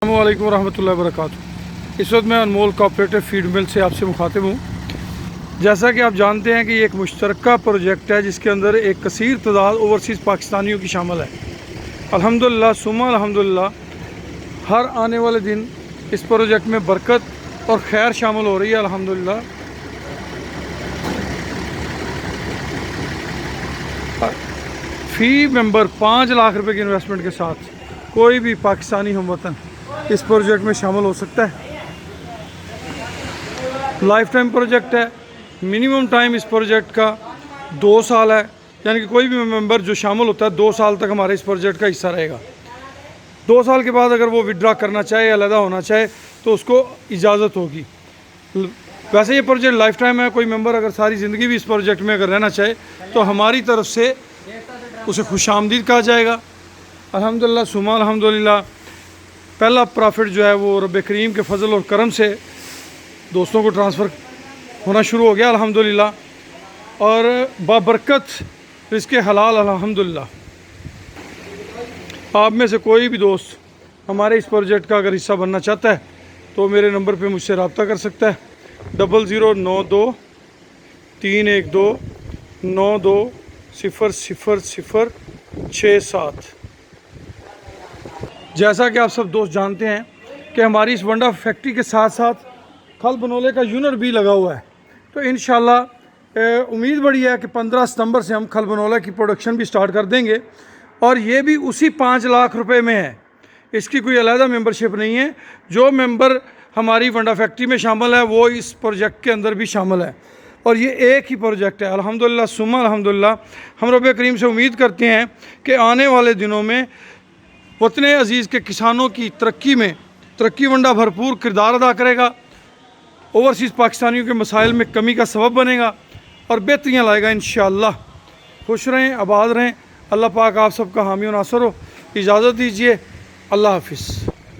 अस्सलामुअलैकुम रहमतुल्लाहि व बरकातुहू। इस वक्त मैं अनमोल कोऑपरेटिव फीड मिल से आपसे मुखातिब हूँ। जैसा कि आप जानते हैं कि ये एक मुश्तरका प्रोजेक्ट है जिसके अंदर एक कसीर तादाद ओवरसीज़ पाकिस्तानियों की शामिल है। अल्हम्दुलिल्लाह सुम्मा अल्हम्दुलिल्लाह, हर आने वाले दिन इस प्रोजेक्ट में बरकत और खैर शामिल हो रही है। अल्हम्दुलिल्लाह फ़ी मेंबर 5 लाख रुपए की इन्वेस्टमेंट के साथ कोई भी पाकिस्तानी हमवतन इस प्रोजेक्ट में शामिल हो सकता है। लाइफ टाइम प्रोजेक्ट है। मिनिमम टाइम इस प्रोजेक्ट का 2 साल है, यानी कि कोई भी मेंबर जो शामिल होता है 2 साल तक हमारे इस प्रोजेक्ट का हिस्सा रहेगा। 2 साल के बाद अगर वो विड्रा करना चाहे या अलहदा होना चाहे तो उसको इजाज़त होगी। वैसे ये प्रोजेक्ट लाइफ टाइम है। कोई मेंबर अगर सारी ज़िंदगी भी इस प्रोजेक्ट में अगर रहना चाहे तो हमारी तरफ से उसे खुशामदीद कहा जाएगा। अल्हम्दुलिल्लाह सुम्मा अल्हम्दुलिल्लाह, पहला प्रॉफिट जो है वो रब करीम के फजल और करम से दोस्तों को ट्रांसफ़र होना शुरू हो गया अल्हम्दुलिल्लाह, और बाबरकत रिज़्क़ हलाल अल्हम्दुलिल्लाह। आप में से कोई भी दोस्त हमारे इस प्रोजेक्ट का अगर हिस्सा बनना चाहता है तो मेरे नंबर पे मुझसे रब्ता कर सकता है 0092 312 92000067। जैसा कि आप सब दोस्त जानते हैं कि हमारी इस वंडा फैक्ट्री के साथ साथ खल बनोले का यूनिट भी लगा हुआ है। तो इंशाल्लाह उम्मीद बड़ी है कि 15 सितंबर से हम खल बनोला की प्रोडक्शन भी स्टार्ट कर देंगे, और ये भी उसी 5 लाख रुपए में है। इसकी कोई अलहदा मेंबरशिप नहीं है। जो मेंबर हमारी वंडा फैक्ट्री में शामिल है वो इस प्रोजेक्ट के अंदर भी शामिल है, और ये एक ही प्रोजेक्ट है। अल्हम्दुलिल्लाह सुम्मा अल्हम्दुलिल्लाह, हम रब करीम से उम्मीद करते हैं कि आने वाले दिनों में वतन अज़ीज़ के किसानों की तरक्की में तरक्की वंडा भरपूर किरदार अदा करेगा, ओवरसीज़ पाकिस्तानियों के मसाइल में कमी का सबब बनेगा और बेहतरियाँ लाएगा इंशाअल्लाह। खुश रहें, आबाद रहें। अल्लाह पाक आप सबका हामी और नासर हो। इजाज़त दीजिए। अल्लाह हाफिज़।